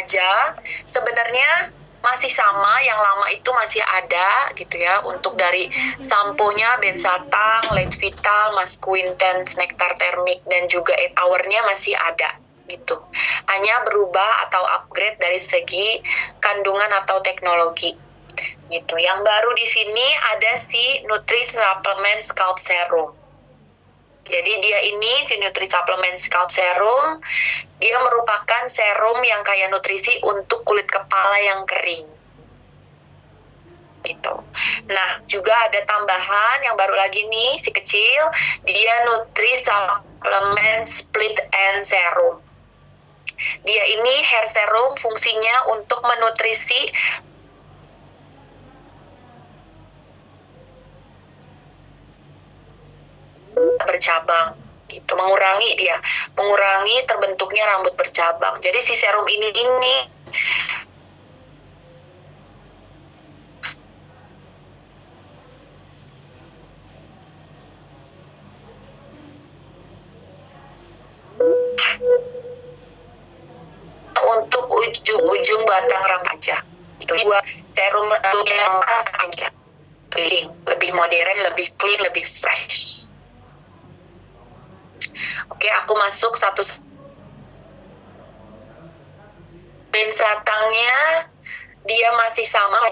aja. Sebenarnya masih sama, yang lama itu masih ada gitu ya. Untuk dari sampo-nya Bensatang, Light Vital, Masquintense, Nectar Thermic, dan juga 8 Hour-nya masih ada gitu. Hanya berubah atau upgrade dari segi kandungan atau teknologi gitu. Yang baru di sini ada si Nutri Supplement Scalp Serum. Jadi dia ini si Nutri Supplement Scalp Serum, dia merupakan serum yang kaya nutrisi untuk kulit kepala yang kering. Gitu. Nah, juga ada tambahan yang baru lagi nih, si kecil, dia Nutri Supplement Split End Serum. Dia ini hair serum, fungsinya untuk menutrisi bercabang gitu, mengurangi terbentuknya rambut bercabang. Jadi si serum ini untuk ujung-ujung batang rambut aja. Itu dua serum yang aja. Clean, lebih modern, lebih clean, lebih fresh. Oke, aku masuk satu. Bensatangnya dia masih sama.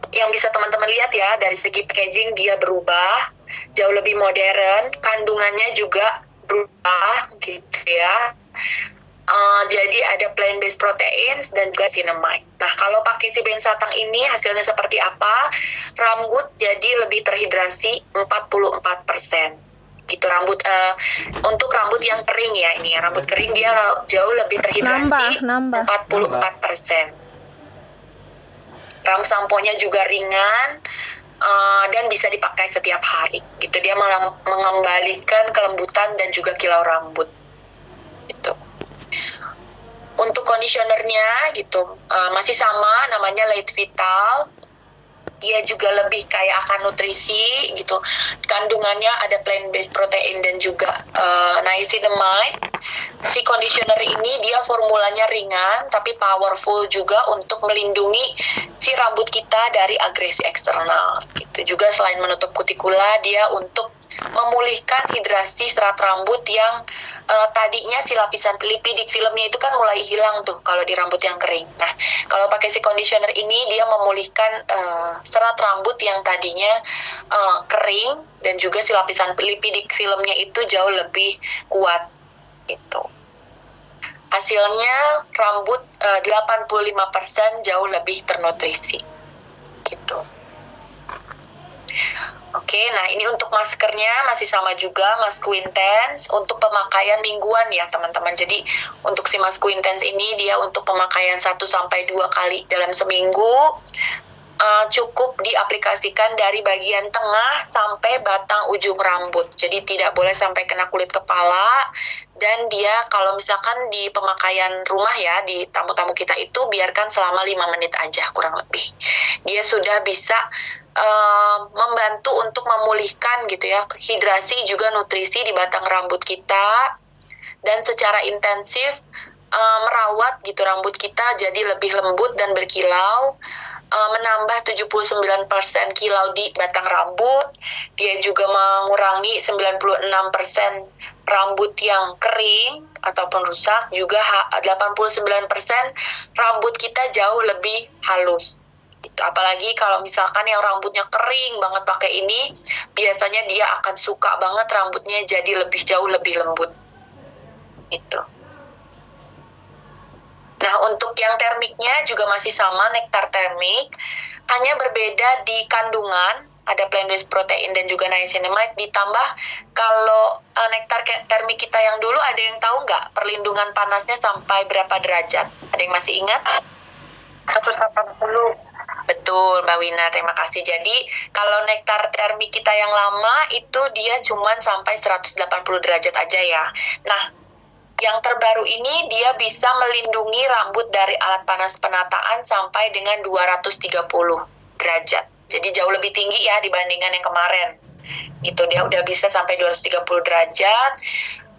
Yang bisa teman-teman lihat ya, dari segi packaging dia berubah, jauh lebih modern, kandungannya juga berubah gitu ya. Jadi ada plant-based proteins dan juga cinnamide. Nah, kalau pakai si Bensatang ini hasilnya seperti apa? Rambut jadi lebih terhidrasi 44%. Gitu untuk rambut yang kering ya, ini rambut kering dia jauh lebih terhidrasi 44%. Samponya juga ringan dan bisa dipakai setiap hari gitu. Dia mengembalikan kelembutan dan juga kilau rambut gitu. Untuk conditionernya gitu masih sama, namanya Light Vital. Dia juga lebih kaya akan nutrisi gitu. Kandungannya ada plant-based protein dan juga niacinamide. Si conditioner ini dia formulanya ringan tapi powerful juga untuk melindungi si rambut kita dari agresi eksternal gitu. Juga selain menutup kutikula, dia untuk memulihkan hidrasi serat rambut yang tadinya si lapisan lipidik filmnya itu kan mulai hilang tuh kalau di rambut yang kering. Nah, kalau pakai si conditioner ini dia memulihkan serat rambut yang tadinya kering, dan juga si lapisan lipidik filmnya itu jauh lebih kuat gitu. Hasilnya rambut 85% jauh lebih ternutrisi gitu. Oke, nah ini untuk maskernya masih sama juga, Masquintense, untuk pemakaian mingguan ya teman-teman. Jadi untuk si Masquintense ini dia untuk pemakaian 1-2 kali dalam seminggu. Cukup diaplikasikan dari bagian tengah sampai batang ujung rambut. Jadi tidak boleh sampai kena kulit kepala. Dan dia kalau misalkan di pemakaian rumah ya, di tamu-tamu kita itu biarkan selama 5 menit aja kurang lebih. Dia sudah bisa membantu untuk memulihkan gitu ya, hidrasi juga nutrisi di batang rambut kita. Dan secara intensif merawat gitu rambut kita jadi lebih lembut dan berkilau. Menambah 79% kilau di batang rambut. Dia juga mengurangi 96% rambut yang kering ataupun rusak. Juga 89% rambut kita jauh lebih halus gitu. Apalagi kalau misalkan yang rambutnya kering banget pakai ini, biasanya dia akan suka banget rambutnya jadi jauh lebih lembut gitu. Nah, untuk yang termiknya juga masih sama, Nectar Thermic, hanya berbeda di kandungan, ada plant-based protein dan juga niacinamide, ditambah kalau Nectar Thermic kita yang dulu, ada yang tahu nggak perlindungan panasnya sampai berapa derajat? Ada yang masih ingat? 180. Betul, Mbak Wina, terima kasih. Jadi, kalau Nectar Thermic kita yang lama, itu dia cuma sampai 180 derajat aja ya. Nah, yang terbaru ini dia bisa melindungi rambut dari alat panas penataan sampai dengan 230 derajat. Jadi jauh lebih tinggi ya dibandingkan yang kemarin. Gitu, dia udah bisa sampai 230 derajat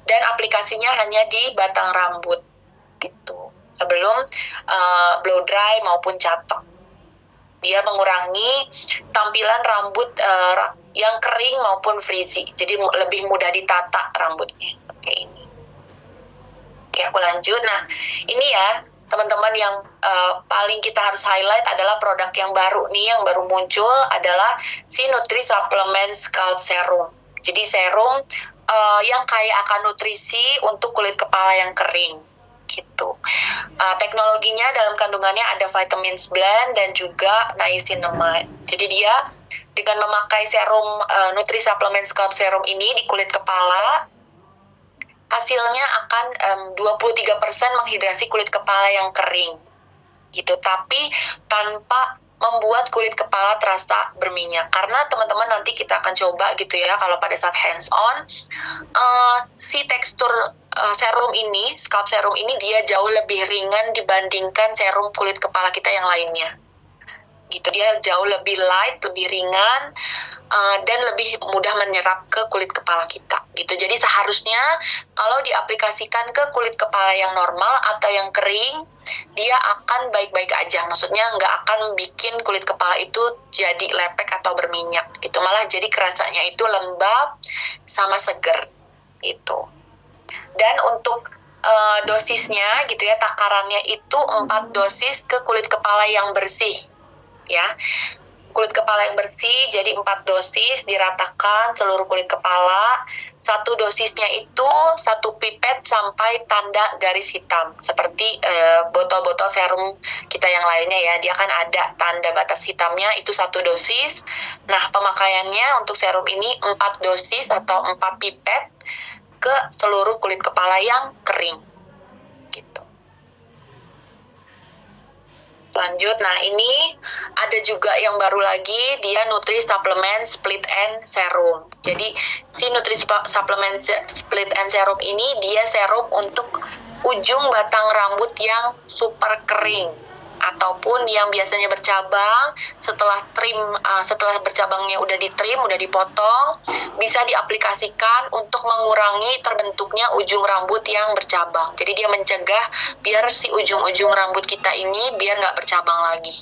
dan aplikasinya hanya di batang rambut gitu. sebelum blow dry maupun catok. Dia mengurangi tampilan rambut yang kering maupun frizzy. Jadi lebih mudah ditata rambutnya. Oke, ini. Oke, aku lanjut. Nah, ini ya teman-teman yang paling kita harus highlight adalah produk yang baru nih, yang baru muncul adalah si Nutri Supplement Scalp Serum. Jadi serum yang kaya akan nutrisi untuk kulit kepala yang kering gitu. Teknologinya dalam kandungannya ada vitamin blend dan juga niacinamide. Jadi dia dengan memakai serum Nutri Supplement Scalp Serum ini di kulit kepala, hasilnya akan 23% menghidrasi kulit kepala yang kering gitu, tapi tanpa membuat kulit kepala terasa berminyak. Karena teman-teman nanti kita akan coba gitu ya, kalau pada saat hands on si tekstur serum ini, scalp serum ini dia jauh lebih ringan dibandingkan serum kulit kepala kita yang lainnya gitu. Dia jauh lebih light, lebih ringan, dan lebih mudah menyerap ke kulit kepala kita gitu. Jadi seharusnya kalau diaplikasikan ke kulit kepala yang normal atau yang kering, dia akan baik-baik aja. Maksudnya nggak akan bikin kulit kepala itu jadi lepek atau berminyak gitu. Malah jadi kerasanya itu lembab sama seger gitu. Dan untuk dosisnya gitu ya, takarannya itu 4 dosis ke kulit kepala yang bersih ya. Kulit kepala yang bersih, jadi 4 dosis diratakan seluruh kulit kepala. 1 dosisnya itu 1 pipet sampai tanda garis hitam, seperti botol-botol serum kita yang lainnya ya. Dia kan ada tanda batas hitamnya, itu 1 dosis. Nah, pemakaiannya untuk serum ini 4 dosis atau 4 pipet ke seluruh kulit kepala yang kering gitu. Lanjut, nah ini ada juga yang baru lagi, dia Nutri Supplement Split End Serum. Jadi si Nutri Supplement Split End Serum ini dia serum untuk ujung batang rambut yang super kering ataupun yang biasanya bercabang. Setelah bercabangnya udah ditrim, udah dipotong, bisa diaplikasikan untuk mengurangi terbentuknya ujung rambut yang bercabang. Jadi dia mencegah biar si ujung-ujung rambut kita ini biar nggak bercabang lagi.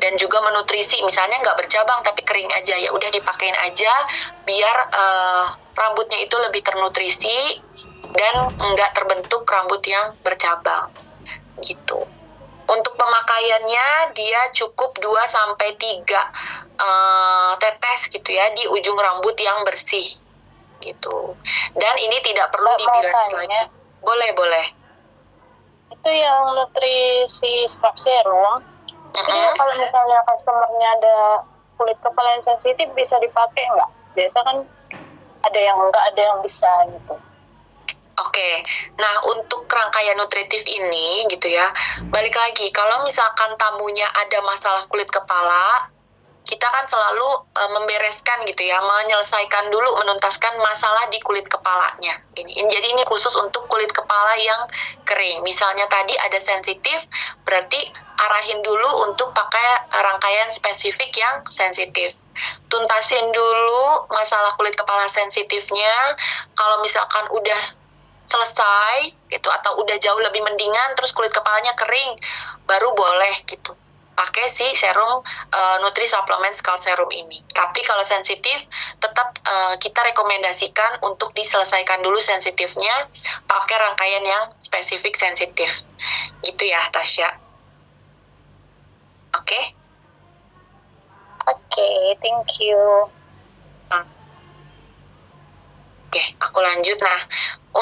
Dan juga menutrisi, misalnya nggak bercabang tapi kering aja, ya udah dipakein aja biar rambutnya itu lebih ternutrisi dan nggak terbentuk rambut yang bercabang gitu. Untuk pemakaiannya dia cukup 2-3 tetes gitu ya di ujung rambut yang bersih gitu. Dan ini tidak perlu dibilas lagi. Boleh. Itu yang nutrisi scalp serum. Jadi kalau misalnya customernya ada kulit kepala yang sensitif bisa dipakai nggak? Biasa kan ada yang enggak, ada yang bisa gitu. Oke, nah untuk rangkaian nutritif ini gitu ya, balik lagi, kalau misalkan tamunya ada masalah kulit kepala, kita kan selalu membereskan gitu ya, menyelesaikan dulu, menuntaskan masalah di kulit kepalanya. Jadi ini khusus untuk kulit kepala yang kering. Misalnya tadi ada sensitif, berarti arahin dulu untuk pakai rangkaian spesifik yang sensitif. Tuntasin dulu masalah kulit kepala sensitifnya. Kalau misalkan udah selesai gitu atau udah jauh lebih mendingan terus kulit kepalanya kering, baru boleh gitu pakai si serum Nutri Supplement Scalp Serum ini. Tapi kalau sensitif tetap kita rekomendasikan untuk diselesaikan dulu sensitifnya pakai rangkaian yang spesifik sensitif gitu ya Tasya. Oke, Thank you. Oke, aku lanjut. Nah,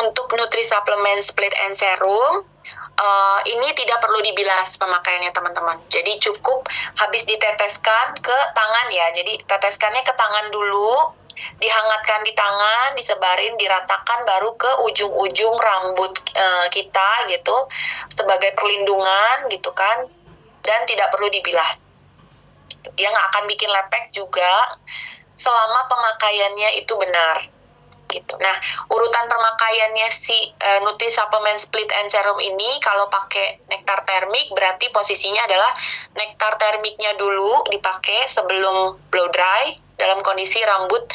untuk Nutri Supplement Split End Serum, ini tidak perlu dibilas pemakaiannya teman-teman. Jadi cukup habis diteteskan ke tangan ya. Jadi teteskannya ke tangan dulu, dihangatkan di tangan, disebarin, diratakan baru ke ujung-ujung rambut kita gitu, sebagai perlindungan gitu kan. Dan tidak perlu dibilas. Dia nggak akan bikin lepek juga selama pemakaiannya itu benar. Gitu. Nah, urutan pemakaiannya si Nutri Supplement Split End Serum ini kalau pakai nektar termik berarti posisinya adalah nektar termiknya dulu dipakai sebelum blow dry dalam kondisi rambut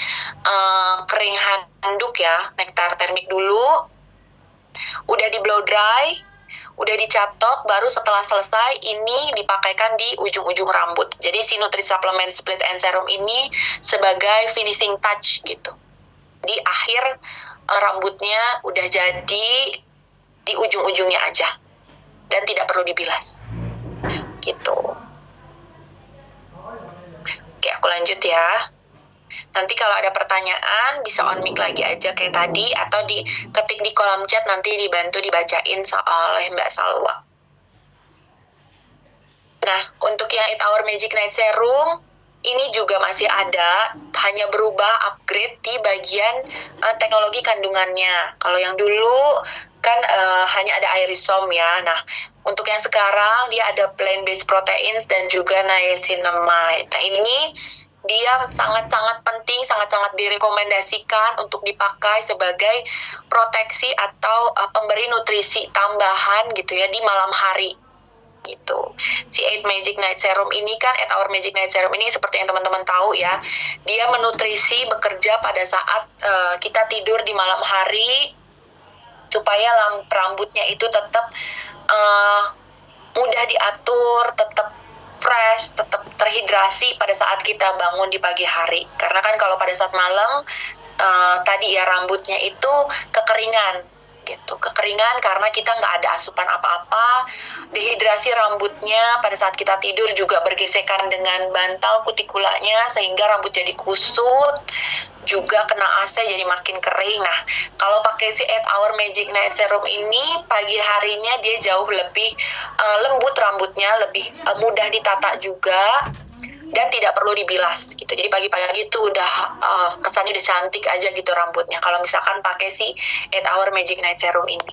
kering handuk ya. Nektar termik dulu, udah di blow dry, udah dicatok, baru setelah selesai ini dipakaikan di ujung-ujung rambut. Jadi si Nutri Supplement Split and Serum ini sebagai finishing touch gitu. Di akhir rambutnya udah jadi di ujung-ujungnya aja dan tidak perlu dibilas gitu. Oke, aku lanjut ya. Nanti kalau ada pertanyaan bisa on mic lagi aja kayak tadi, atau diketik di kolom chat, nanti dibantu dibacain oleh Mbak Salwa. Nah, untuk yang 8 Hour Magic Night Serum ini juga masih ada, hanya berubah upgrade di bagian teknologi kandungannya. Kalau yang dulu kan hanya ada aerosom ya. Nah, untuk yang sekarang dia ada plant-based proteins dan juga niacinamide. Nah, ini dia sangat-sangat penting, sangat-sangat direkomendasikan untuk dipakai sebagai proteksi atau pemberi nutrisi tambahan gitu ya di malam hari gitu. Si 8 Magic Night Serum ini kan, 8 Hour Magic Night Serum ini seperti yang teman-teman tahu ya, dia menutrisi bekerja pada saat kita tidur di malam hari supaya rambutnya itu tetap mudah diatur, tetap fresh, tetap terhidrasi pada saat kita bangun di pagi hari. Karena kan kalau pada saat malam tadi ya rambutnya itu kekeringan gitu, kekeringan karena kita nggak ada asupan apa-apa, dehidrasi rambutnya pada saat kita tidur juga bergesekan dengan bantal kutikulanya sehingga rambut jadi kusut, juga kena AC jadi makin kering. Nah, kalau pakai si 8 Hour Magic Night Serum ini pagi harinya dia jauh lebih lembut rambutnya, lebih mudah ditata juga dan tidak perlu dibilas gitu. Jadi pagi-pagi itu udah kesannya udah cantik aja gitu rambutnya kalau misalkan pakai si 8 Hour Magic Night Serum ini.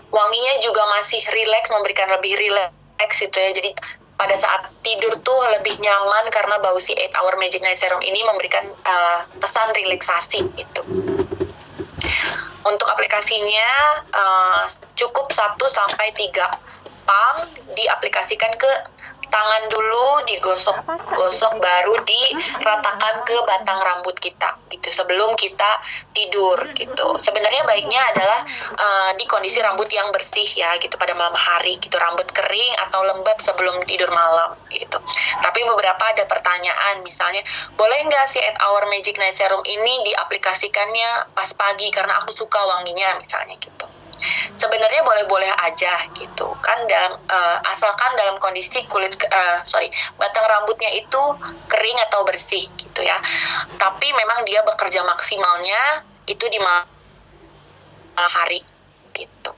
Wanginya juga masih relax, memberikan lebih relax gitu ya. Jadi pada saat tidur tuh lebih nyaman karena bau si 8 Hour Magic Night Serum ini memberikan kesan relaksasi gitu. Untuk aplikasinya cukup 1-3 pump diaplikasikan ke tangan dulu, digosok baru diratakan ke batang rambut kita gitu sebelum kita tidur gitu. Sebenarnya baiknya adalah di kondisi rambut yang bersih ya gitu pada malam hari gitu, rambut kering atau lembab sebelum tidur malam gitu. Tapi beberapa ada pertanyaan, misalnya boleh nggak si 8 Hour Magic Night Serum ini diaplikasikannya pas pagi karena aku suka wanginya misalnya gitu. Sebenarnya boleh-boleh aja gitu kan, dalam asalkan dalam kondisi batang rambutnya itu kering atau bersih gitu ya. Tapi memang dia bekerja maksimalnya itu di malam hari gitu.